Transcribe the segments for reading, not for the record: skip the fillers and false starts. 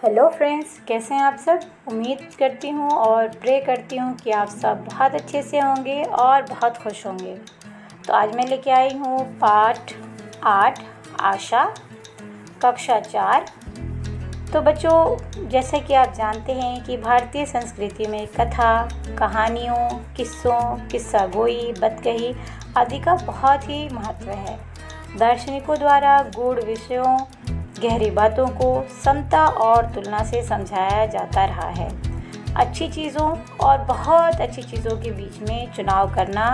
Hello friends, कैसे हैं आप सब। उम्मीद करती हूँ और प्रे करती हूँ कि आप सब बहुत अच्छे से होंगे और बहुत खुश होंगे। तो आज मैं लेके आई हूँ पाठ 8 आशा, कक्षा 4। तो बच्चों, जैसा कि आप जानते हैं कि भारतीय संस्कृति में कथा, कहानियों, किस्सों, किस्सा गोई, बतकही आदि का बहुत ही महत्व है। दार्शनिकों द्वारा गूढ़ विषयों, गहरी बातों को समता और तुलना से समझाया जाता रहा है। अच्छी चीज़ों और बहुत अच्छी चीज़ों के बीच में चुनाव करना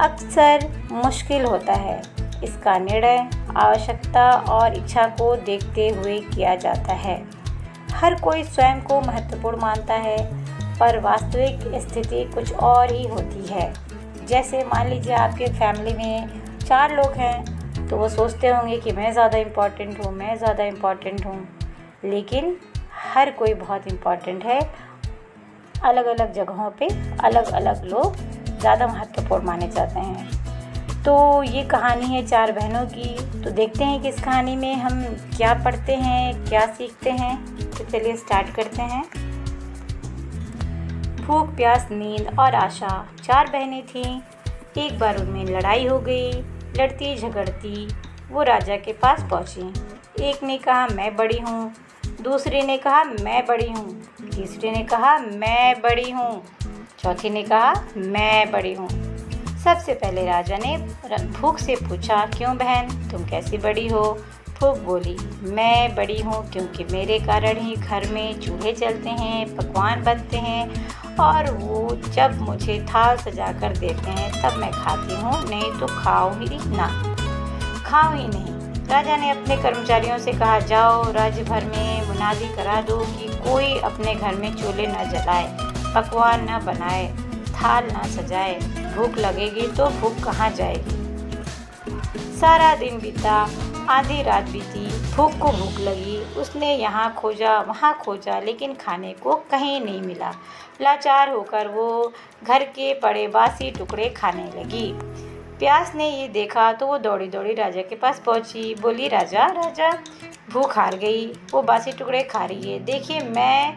अक्सर मुश्किल होता है। इसका निर्णय आवश्यकता और इच्छा को देखते हुए किया जाता है। हर कोई स्वयं को महत्वपूर्ण मानता है, पर वास्तविक स्थिति कुछ और ही होती है। जैसे मान लीजिए आपके फैमिली में 4 लोग हैं, तो वो सोचते होंगे कि मैं ज़्यादा इम्पॉर्टेंट हूँ, लेकिन हर कोई बहुत इम्पॉर्टेंट है। अलग अलग जगहों पे अलग अलग लोग ज़्यादा महत्वपूर्ण माने जाते हैं। तो ये कहानी है 4 बहनों की। तो देखते हैं कि इस कहानी में हम क्या पढ़ते हैं, क्या सीखते हैं। तो चलिए स्टार्ट करते हैं। भूख, प्यास, नींद और आशा 4 बहनें थीं। एक बार उनमें लड़ाई हो गई। लड़ती झगड़ती वो राजा के पास पहुंची। एक ने कहा मैं बड़ी हूँ, दूसरे ने कहा मैं बड़ी हूँ, तीसरे ने कहा मैं बड़ी हूँ, चौथी ने कहा मैं बड़ी हूँ। सबसे पहले राजा ने भूख से पूछा, क्यों बहन, तुम कैसी बड़ी हो। भूख बोली, मैं बड़ी हूँ क्योंकि मेरे कारण ही घर में चूल्हे चलते हैं, पकवान बनते हैं और वो जब मुझे थाल सजा कर देते हैं तब मैं खाती हूँ, नहीं तो खाऊं ही नहीं। राजा ने अपने कर्मचारियों से कहा, जाओ राज्य भर में मुनादी करा दो कि कोई अपने घर में चूल्हे न जलाए, पकवान न बनाए, थाल न सजाए। भूख लगेगी तो भूख कहाँ जाएगी। सारा दिन बीता, आधी रात बीती। भूख को भूख लगी। उसने यहाँ खोजा वहाँ खोजा, लेकिन खाने को कहीं नहीं मिला। लाचार होकर वो घर के पड़े बासी टुकड़े खाने लगी। प्यास ने ये देखा तो वो दौड़ी दौड़ी राजा के पास पहुँची। बोली, राजा राजा, भूख हार गई, वो बासी टुकड़े खा रही है। देखिए, मैं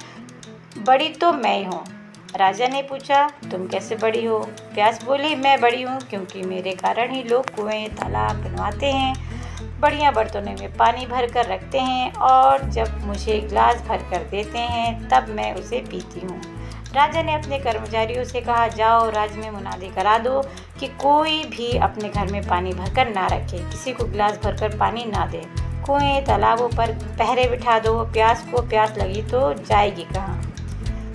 बड़ी तो मैं ही हूँ। राजा ने पूछा, तुम कैसे बड़ी हो। प्यास बोली, मैं बड़ी हूँ क्योंकि मेरे कारण ही लोग कुएं तालाब बनवाते हैं, बढ़िया बर्तनों में पानी भर कर रखते हैं और जब मुझे गिलास भर कर देते हैं तब मैं उसे पीती हूँ। राजा ने अपने कर्मचारियों से कहा, जाओ राज्य में मुनादी करा दो कि कोई भी अपने घर में पानी भरकर ना रखे, किसी को गिलास भरकर पानी ना दे। कुएं तालाबों पर पहरे बिठा दो। प्यास को प्यास लगी तो जाएगी कहाँ।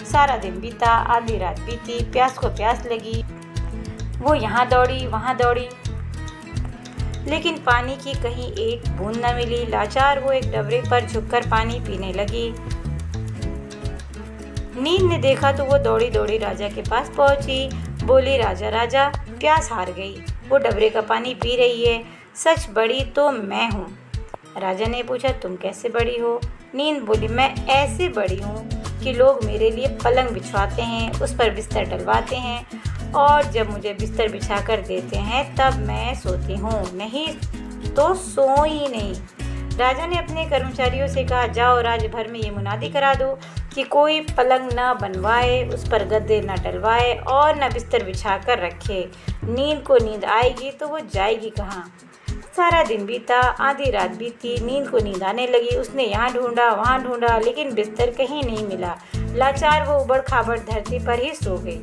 सारा दिन बीता, आधी रात बीती। प्यास को प्यास लगी। वो यहाँ दौड़ी वहाँ दौड़ी, लेकिन पानी की कहीं एक बूंद न मिली। लाचार वो एक डबरे पर झुककर पानी पीने लगी। नींद ने देखा तो वो दौड़ी दौड़ी राजा के पास पहुंची। बोली, राजा राजा, प्यास हार गई, वो डबरे का पानी पी रही है। सच बड़ी तो मैं हूँ। राजा ने पूछा, तुम कैसे बड़ी हो। नींद बोली, मैं ऐसे बड़ी हूँ कि लोग मेरे लिए पलंग बिछवाते हैं, उस पर बिस्तर डलवाते हैं और जब मुझे बिस्तर बिछा कर देते हैं तब मैं सोती हूँ, नहीं तो सो ही नहीं। राजा ने अपने कर्मचारियों से कहा, जाओ राज्य भर में ये मुनादी करा दो कि कोई पलंग न बनवाए, उस पर गद्दे न डलवाए और न बिस्तर बिछा कर रखे। नींद को नींद आएगी तो वो जाएगी कहाँ। सारा दिन बीता, आधी रात बीती। नींद को नींद आने लगी। उसने यहाँ ढूंढा वहाँ ढूंढा, लेकिन बिस्तर कहीं नहीं मिला। लाचार वो उबड़ खाबड़ धरती पर ही सो गई।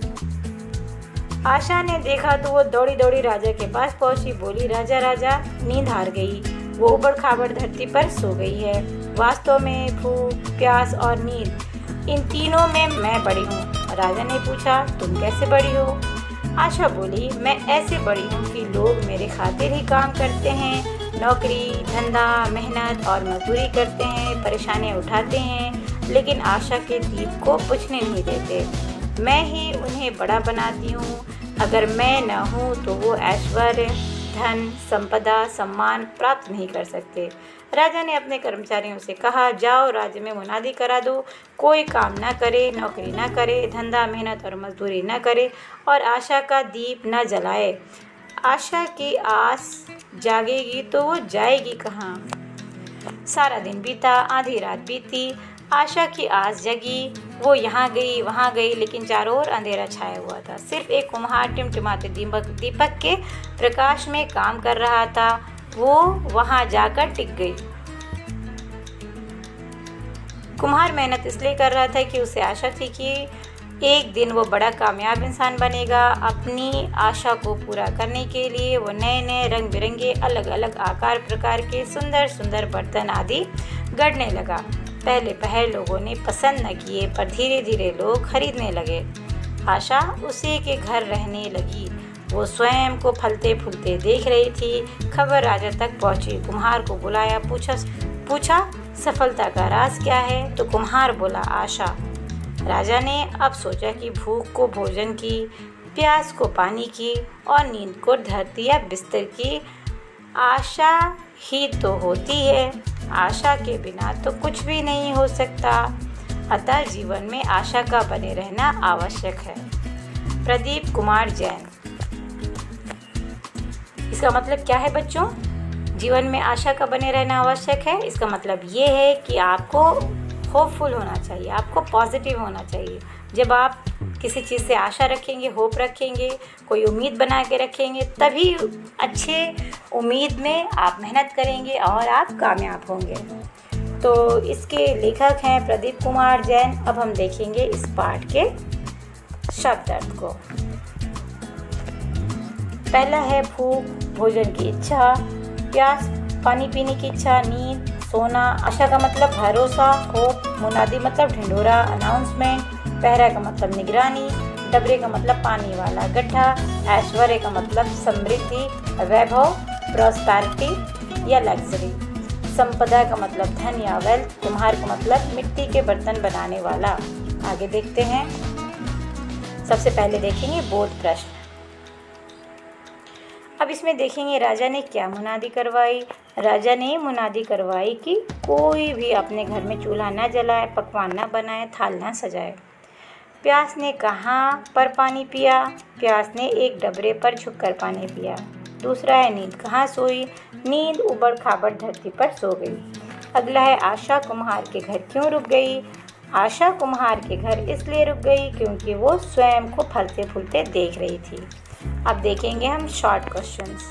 आशा ने देखा तो वो दौड़ी दौड़ी राजा के पास पहुंची। बोली, राजा राजा, नींद हार गई, वो उबड़ खाबड़ धरती पर सो गई है। वास्तव में भूख, प्यास और नींद, इन तीनों में मैं बड़ी हूँ। राजा ने पूछा, तुम कैसे बड़ी हो। आशा बोली, मैं ऐसे बड़ी हूँ कि लोग मेरे खातिर ही काम करते हैं, नौकरी धंधा मेहनत और मजदूरी करते हैं, परेशानियाँ उठाते हैं, लेकिन आशा के दीप को बुझने नहीं देते। मैं ही उन्हें बड़ा बनाती हूँ। अगर मैं न हूँ तो वो ऐश्वर्य, धन, संपदा, सम्मान प्राप्त नहीं कर सकते। राजा ने अपने कर्मचारियों से कहा, जाओ राज्य में मुनादी करा दो, कोई काम ना करे, नौकरी ना करे, धंधा मेहनत और मजदूरी ना करे और आशा का दीप न जलाए। आशा की आस जागेगी तो वो जाएगी कहाँ। सारा दिन बीता, आधी रात बीती। आशा की आस जगी। वो यहाँ गई वहाँ गई, लेकिन चारों ओर अंधेरा छाया हुआ था। सिर्फ एक कुम्हार टिमटिमाते दीपक के प्रकाश में काम कर रहा था। वो वहाँ जाकर टिक गई। कुम्हार मेहनत इसलिए कर रहा था कि उसे आशा थी कि एक दिन वो बड़ा कामयाब इंसान बनेगा। अपनी आशा को पूरा करने के लिए वो नए नए रंग बिरंगे अलग अलग आकार प्रकार के सुंदर सुंदर बर्तन आदि गढ़ने लगा। पहले लोगों ने पसंद न किए, पर धीरे धीरे लोग खरीदने लगे। आशा उसी के घर रहने लगी। वो स्वयं को फलते फूलते देख रही थी। खबर राजा तक पहुंची। कुम्हार को बुलाया, पूछा सफलता का राज क्या है? तो कुम्हार बोला, आशा। राजा ने अब सोचा कि भूख को भोजन की, प्यास को पानी की और नींद को धरती या बिस्तर की आशा ही तो होती है। आशा के बिना तो कुछ भी नहीं हो सकता। अतः जीवन में आशा का बने रहना आवश्यक है। प्रदीप कुमार जैन। इसका मतलब क्या है बच्चों? जीवन में आशा का बने रहना आवश्यक है। इसका मतलब ये है कि आपको होपफुल होना चाहिए, आपको पॉजिटिव होना चाहिए। जब आप किसी चीज़ से आशा रखेंगे, होप रखेंगे, कोई उम्मीद बना के रखेंगे, तभी अच्छे उम्मीद में आप मेहनत करेंगे और आप कामयाब होंगे। तो इसके लेखक हैं प्रदीप कुमार जैन। अब हम देखेंगे इस पाठ के शब्द अर्थ को। पहला है भूख, भोजन की इच्छा, प्यास, पानी पीने की इच्छा, नींद, सोना। आशा का मतलब भरोसा, होप। मुनादी मतलब ढिंढोरा, अनाउंसमेंट। पहरा का मतलब निगरानी। डबरे का मतलब पानी वाला गड्ढा। ऐश्वर्य का मतलब समृद्धि, वैभव, प्रॉस्पेरिटी या लग्जरी। संपदा का मतलब धन या वेल्थ। कुम्हार का मतलब मिट्टी के बर्तन बनाने वाला। आगे देखते हैं। सबसे पहले देखेंगे बोध प्रश्न। अब इसमें देखेंगे राजा ने क्या मुनादी करवाई। राजा ने मुनादी करवाई कि कोई भी अपने घर में चूल्हा न जलाए, पकवान न बनाए, थाल न सजाए। प्यास ने कहाँ पर पानी पिया? प्यास ने एक डबरे पर झुककर पानी पिया। दूसरा है नींद कहाँ सोई? नींद उबड़ खाबड़ धरती पर सो गई। अगला है आशा कुम्हार के घर क्यों रुक गई? आशा कुम्हार के घर इसलिए रुक गई क्योंकि वो स्वयं को फलते फूलते देख रही थी। अब देखेंगे हम शॉर्ट क्वेश्चंस।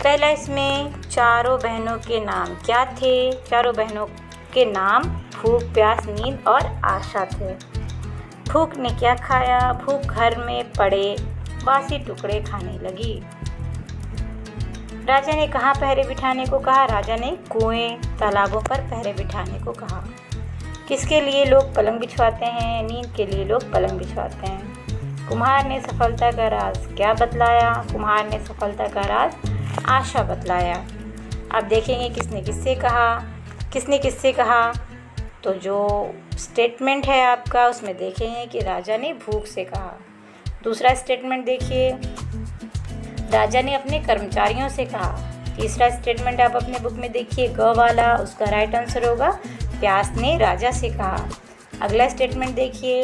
पहला इसमें चारों बहनों के नाम क्या थे? चारों बहनों के नाम भूख, प्यास, नींद और आशा थे। भूख ने क्या खाया? भूख घर में पड़े बासी टुकड़े खाने लगी। राजा ने कहाँ पहरे बिठाने को कहा? राजा ने कुएं, तालाबों पर पहरे बिठाने को कहा। किसके लिए लोग पलंग बिछवाते हैं? नींद के लिए लोग पलंग बिछवाते हैं। कुम्हार ने सफलता का राज क्या बतलाया? कुम्हार ने सफलता का राज आशा बतलाया। अब देखेंगे किसने किससे कहा। किसने किससे कहा? तो जो स्टेटमेंट है आपका उसमें देखेंगे कि राजा ने भूख से कहा। दूसरा स्टेटमेंट देखिए, राजा ने अपने कर्मचारियों से कहा। तीसरा स्टेटमेंट आप अपने बुक में देखिए, ग वाला, उसका राइट आंसर होगा प्यास ने राजा से कहा। अगला स्टेटमेंट देखिए,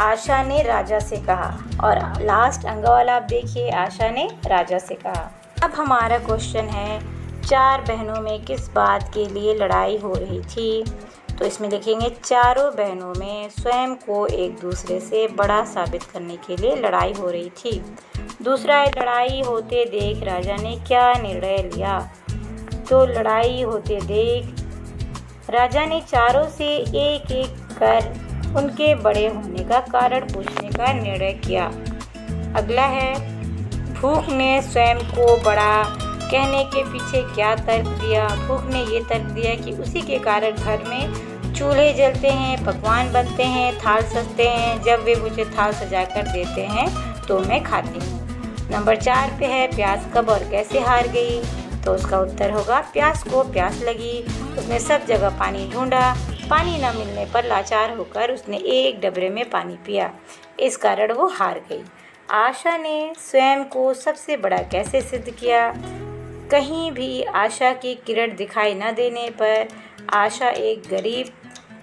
आशा ने राजा से कहा। और लास्ट अंग वाला आप देखिए, आशा ने राजा से कहा। अब हमारा क्वेश्चन है, चार बहनों में किस बात के लिए लड़ाई हो रही थी? तो इसमें लिखेंगे चारों बहनों में स्वयं को एक दूसरे से बड़ा साबित करने के लिए लड़ाई हो रही थी। दूसरा है, लड़ाई होते देख राजा ने क्या निर्णय लिया? तो लड़ाई होते देख राजा ने चारों से एक एक कर उनके बड़े होने का कारण पूछने का निर्णय किया। अगला है, भूख ने स्वयं को बड़ा कहने के पीछे क्या तर्क दिया? भूख ने ये तर्क दिया कि उसी के कारण घर में चूल्हे जलते हैं, पकवान बनते हैं, थाल सजते हैं। जब वे मुझे थाल सजा कर देते हैं तो मैं खाती हूँ। नंबर 4 पे है, प्यास कब और कैसे हार गई? तो उसका उत्तर होगा, प्यास को प्यास लगी, उसने सब जगह पानी ढूंढा, पानी न मिलने पर लाचार होकर उसने एक डबरे में पानी पिया, इस कारण वो हार गई। आशा ने स्वयं को सबसे बड़ा कैसे सिद्ध किया? कहीं भी आशा की किरण दिखाई न देने पर आशा एक गरीब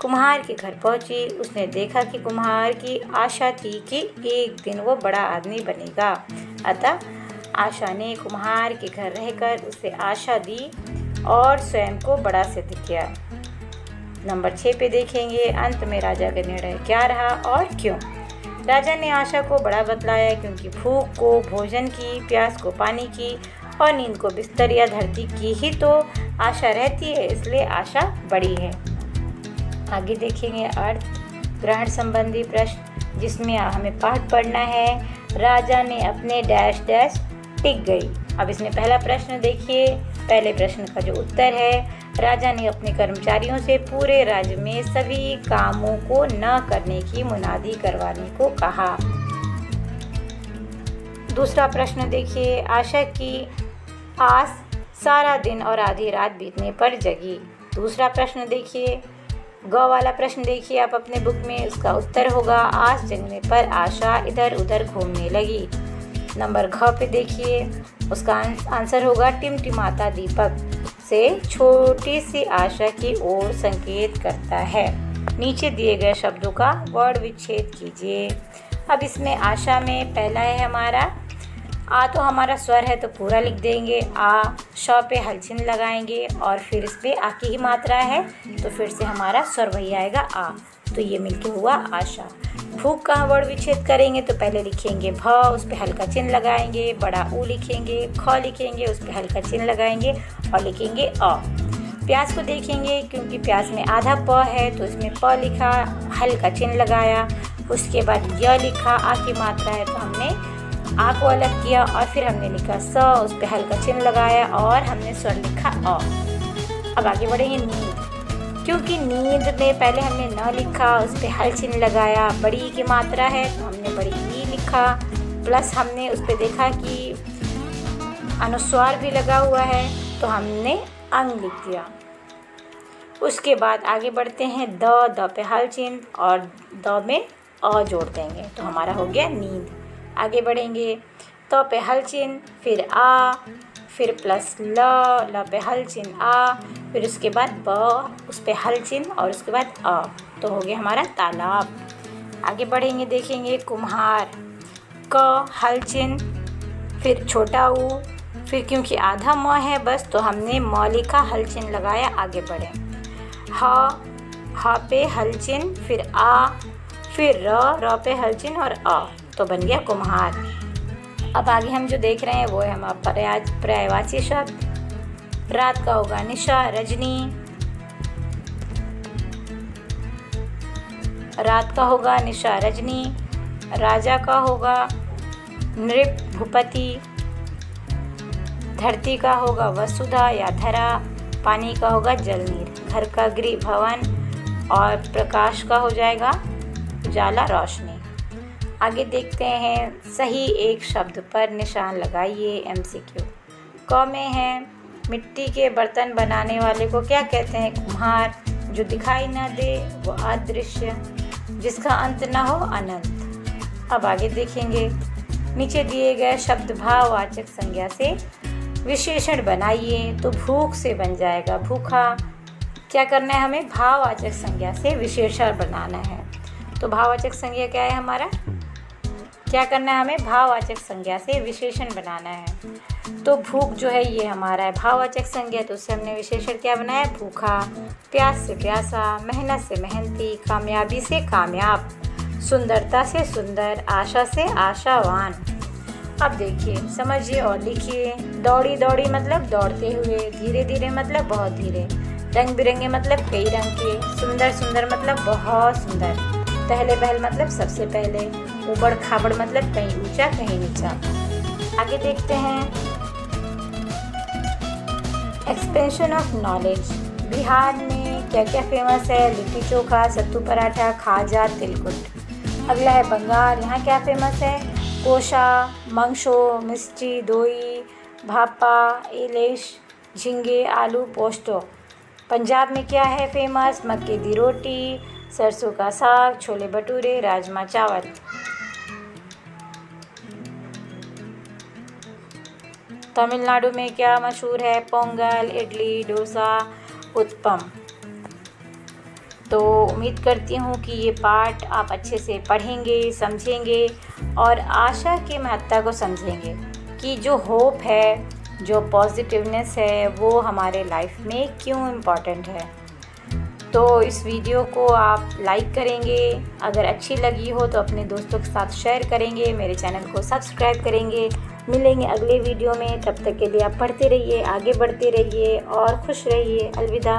कुम्हार के घर पहुंची। उसने देखा कि कुम्हार की आशा थी कि एक दिन वो बड़ा आदमी बनेगा। अतः आशा ने कुम्हार के घर रहकर उसे आशा दी और स्वयं को बड़ा सिद्ध किया। नंबर 6 पे देखेंगे अंत में राजा का निर्णय क्या रहा और क्यों। राजा ने आशा को बड़ा बतलाया क्योंकि भूख को भोजन की, प्यास को पानी की और नींद को बिस्तर या धरती की ही तो आशा रहती है, इसलिए आशा बड़ी है। आगे देखेंगे अर्थ ग्रहण संबंधी प्रश्न, जिसमें हमें पाठ पढ़ना है राजा ने अपने डैश डैश टिक गई। अब इसमें पहला प्रश्न देखिए। पहले प्रश्न का जो उत्तर है, राजा ने अपने कर्मचारियों से पूरे राज्य में सभी कामों को न करने की मुनादी करवाने को कहा। दूसरा प्रश्न देखिए, आशा की आस सारा दिन और आधी रात बीतने पर जगी। दूसरा प्रश्न देखिए, ग वाला प्रश्न देखिए आप अपने बुक में, उसका उत्तर होगा आस जगने पर आशा इधर उधर घूमने लगी। नंबर घ पे देखिए, उसका आंसर होगा टिमटिमाता दीपक से छोटी सी आशा की ओर संकेत करता है। नीचे दिए गए शब्दों का वर्ण विच्छेद कीजिए। अब इसमें आशा में पहला है हमारा आ, तो हमारा स्वर है तो पूरा लिख देंगे आ। श पे हल चिन्ह लगाएंगे और फिर इस पे आ की ही मात्रा है तो फिर से हमारा स्वर वही आएगा आ, तो ये मिलके हुआ आशा। भूख का वर्ण विच्छेद करेंगे तो पहले लिखेंगे भ, उस पे हल्का चिन्ह लगाएंगे, बड़ा ऊ लिखेंगे, ख लिखेंगे, उस पे हल्का चिन्ह लगाएंगे और लिखेंगे अ। प्यास को देखेंगे क्योंकि प्यास में आधा प है तो इसमें प लिखा, हल्का चिन्ह लगाया, उसके बाद य लिखा, आ की मात्रा है तो हमने आ को अलग किया और फिर हमने लिखा स, उस पे हल्का चिन्ह लगाया और हमने स्वर लिखा अ। अब आगे बढ़ेंगे नींद, क्योंकि नींद में पहले हमने न लिखा, उस पे हल चिन्ह लगाया, बड़ी की मात्रा है तो हमने बड़ी ई लिखा, प्लस हमने उस पे देखा कि अनुस्वार भी लगा हुआ है तो हमने अंग लिख दिया। उसके बाद आगे बढ़ते हैं द पे हल चिन्ह और द में अ जोड़ देंगे तो हमारा हो गया नींद। आगे बढ़ेंगे तो पे हल चिन्ह, फिर आ, फिर प्लस ल पे हल चिन्ह आ, फिर उसके बाद ब, उस पे हल चिन्ह और उसके बाद अ, तो हो गया हमारा तालाब। आगे बढ़ेंगे देखेंगे कुम्हार, क हल चिन्ह, फिर छोटा ऊ, फिर क्योंकि आधा म है बस तो हमने म लिखा, हल चिन्ह लगाया, आगे बढ़े। ह पे हल चिन्ह, फिर आ, फिर र पे हल चिन्ह और अ, तो बन गया कुम्हार। अब आगे हम जो देख रहे हैं वो है हमारा पर्यायवाची शब्द। रात का होगा निशा रजनी, रात का होगा निशा रजनी, राजा का होगा नृप भूपति, धरती का होगा वसुधा या धरा, पानी का होगा जलनीर, घर का गृह भवन और प्रकाश का हो जाएगा उजाला रोशनी। आगे देखते हैं सही एक शब्द पर निशान लगाइए MCQ। क में है मिट्टी के बर्तन बनाने वाले को क्या कहते हैं? कुम्हार। जो दिखाई ना दे वो अदृश्य, जिसका अंत ना हो अनंत। अब आगे देखेंगे नीचे दिए गए शब्द भाववाचक संज्ञा से विशेषण बनाइए तो भूख से बन जाएगा भूखा। क्या करना है हमें? भाववाचक संज्ञा से विशेषण बनाना है। तो भाववाचक संज्ञा क्या है हमारा? क्या करना है हमें? भाववाचक संज्ञा से विशेषण बनाना है। तो भूख जो है ये हमारा है भाववाचक संज्ञा, तो उससे हमने विशेषण क्या बनाया? भूखा। प्यास से प्यासा, मेहनत से मेहनती, कामयाबी से कामयाब, सुंदरता से सुंदर, आशा से आशावान। अब देखिए, समझिए और लिखिए। दौड़ी दौड़ी मतलब दौड़ते हुए, धीरे धीरे मतलब बहुत धीरे, रंग बिरंगे मतलब कई रंग के, सुंदर सुंदर मतलब बहुत सुंदर, पहले पहल मतलब सबसे पहले, ऊबड़ खाबड़ मतलब कहीं ऊंचा कहीं नीचा। आगे देखते हैं एक्सपेंशन ऑफ नॉलेज। बिहार में क्या क्या फेमस है? लिट्टी चोखा, सत्तू पराठा, खाजा, तिलकुट। अगला है बंगाल, यहाँ क्या फेमस है? कोशा, मंगशो, मिर्ची, दोई, भापा, इलिश, झींगे, आलू, पोस्टो। पंजाब में क्या है फेमस? मक्के दी रोटी, सरसों का साग, छोले भटूरे, राजमा चावल। तमिलनाडु में क्या मशहूर है? पोंगल, इडली, डोसा, उत्पम। तो उम्मीद करती हूँ कि ये पाठ आप अच्छे से पढ़ेंगे, समझेंगे और आशा की महत्ता को समझेंगे कि जो होप है, जो पॉजिटिवनेस है वो हमारे लाइफ में क्यों इम्पॉर्टेंट है। तो इस वीडियो को आप लाइक करेंगे, अगर अच्छी लगी हो तो अपने दोस्तों के साथ शेयर करेंगे, मेरे चैनल को सब्सक्राइब करेंगे। मिलेंगे अगले वीडियो में, तब तक के लिए आप पढ़ते रहिए, आगे बढ़ते रहिए और खुश रहिए। अलविदा।